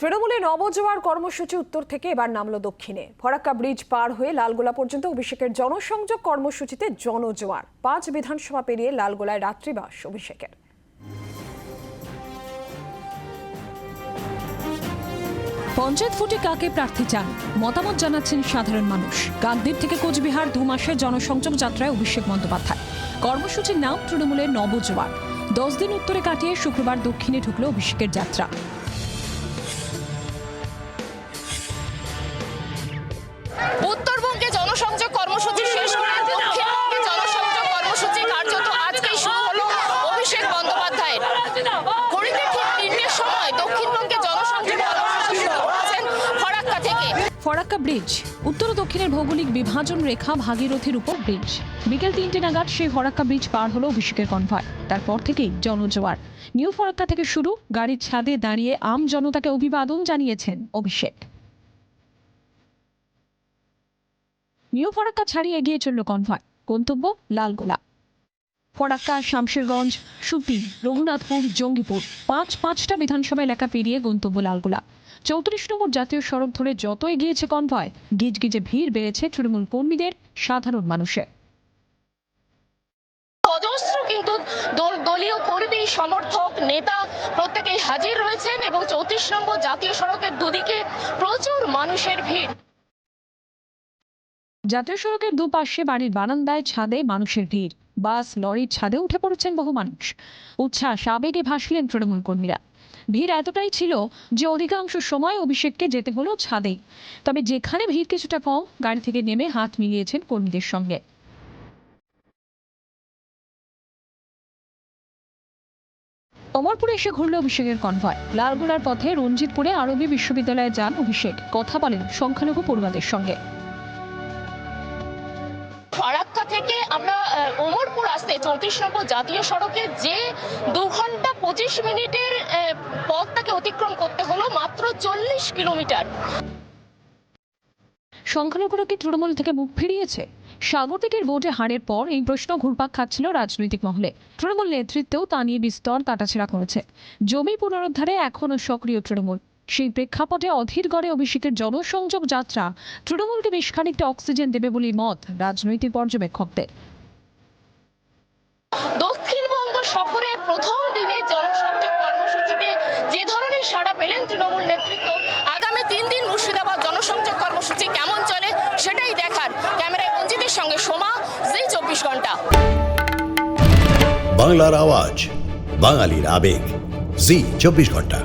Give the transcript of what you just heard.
তৃণমূলে নবজোয়ার কর্মসূচি উত্তর থেকে এবার নামলো দক্ষিণে। ফরাক্কা ব্রিজ পার হয়ে লালগোলা পর্যন্ত অভিষেকের জনসংযোগ কর্মসূচিতে জনজোয়ার। 5 বিধানসভা পেরিয়ে লালগোলায় রাত্রিবাস অভিষেকের। পঞ্চায়েত ভোটে কাকে প্রার্থী চান মতামত জানাচ্ছেন সাধারণ মানুষ। কাকদ্বীপ থেকে কোচবিহার 2 মাসের জনসংযোগ যাত্রায় অভিষেক বন্দ্যোপাধ্যায়। কর্মসূচির নাম তৃণমূলের নবজোয়ার। 10 দিন উত্তরে কাটিয়ে শুক্রবার দক্ষিণে ঢুকল অভিষেকের যাত্রা। উত্তরবঙ্গে জনসংযোগ কর্মসূচি শেষ করে দক্ষিণবঙ্গে জনসংযোগ কর্মসূচি কার্যত আজকেই শুরু হলো অভিষেক বন্দ্যোপাধ্যায়ের। ঘড়িতে ঠিক 3টের সময় দক্ষিণবঙ্গে জনসংযোগ কর্মসূচি শুরু করেছেন ফরাক্কা থেকে। ফরাক্কা ব্রিজ উত্তর ও দক্ষিণের ভৌগোলিক বিভাজন রেখা ভাগীরথীর উপর ব্রিজ। বিকেল 3টে নাগাদ সেই ফরাক্কা ব্রিজ পার হলো অভিষেকের কনভয়। তারপর থেকেই জনজোয়ার। নিউ ফরাক্কা থেকে শুরু, গাড়ির ছাদে দাঁড়িয়ে আম জনতাকে অভিবাদন জানিয়েছেন অভিষেক। নিউ ফরাক্কা ছাড়িয়ে এগিয়ে চলল কনভয়। গন্তব্য লালগোলা। ফরাক্কা, শামশেরগঞ্জ, সুতি, রঘুনাথপুর, জঙ্গিপুর 5টা বিধানসভা এলাকা পেরিয়ে গন্তব্য লালগোলা। 34 নম্বর জাতীয় সড়ক ধরে যত এগিয়েছে কনভয়, গিজগিজে ভিড় বেড়েছে তৃণমূল কর্মীদের, সাধারণ মানুষের। অজস্র কিন্তু দলীয় কর্মী, সমর্থক, নেতা প্রত্যেকেই হাজির রয়েছেন এবং 34 নম্বর জাতীয় সড়কের দুদিকে প্রচুর মানুষের ভিড়। জাতীয় সড়কের দুপাশে বাড়ির বারান্দায়, ছাদে মানুষের ভিড়। বাস, লরির ছাদে উঠে পড়েছেন বহু মানুষ। উচ্ছ্বাস, আবেগে ভাসলেন তৃণমূল কর্মীরা। ভিড় এতটাই ছিল যে অধিকাংশ সময় অভিষেককে যেতে হলো ছাদেই। তবে যেখানে ভিড় কিছুটা কম, গাড়ি থেকে নেমে হাত মিলিয়েছেন কর্মীদের সঙ্গে। অমরপুরে এসে ঘুরল অভিষেকের কনভয়। লালগোলার পথে রঞ্জিতপুরে আরবি বিশ্ববিদ্যালয়ে যান অভিষেক। কথা বলেন সংখ্যালঘু পড়ুয়াদের সঙ্গে। ফরাক্কা থেকে আমরা অমরপুর আসতে 34 নম্বর জাতীয় সড়কে যে 2 ঘন্টা 25 মিনিটের পথটাকে অতিক্রম করতে হলো মাত্র 40 কিলোমিটার। সংখ্যালঘুরা কি তৃণমূল থেকে মুখ ফিরিয়েছে? স্বাগতিকের ভোটে হারের পর এই প্রশ্ন ঘুরপাক খাচ্ছিল রাজনৈতিক মহলে। তৃণমূল নেতৃত্বেও তা নিয়ে বিস্তর কাটাছেঁড়া করেছে। জমি পুনরুদ্ধারে এখনও সক্রিয় তৃণমূল। সেই প্রেক্ষাপটে অধীর গড়ে অভিষেকের জনসংযোগ যাত্রা তৃণমূলকে বেশ খানিকটা অক্সিজেন দেবে বলেই মত রাজনৈতিক পর্যবেক্ষকদের। দক্ষিণবঙ্গ সফরের প্রথম দিনে জনসংযোগ কর্মসূচিতে যে ধরনের সাড়া পেলেন তৃণমূল নেতৃত্ব, আগামী 3 দিন মুর্শিদাবাদ জনসংযোগ কর্মসূচি কেমন চলে সেটাই দেখার। ক্যামেরায় রঞ্জিতের সঙ্গে সোমা, জি 24 ঘন্টা। বাংলার আওয়াজ, বাঙালির আবেগ, জি 24 ঘন্টা।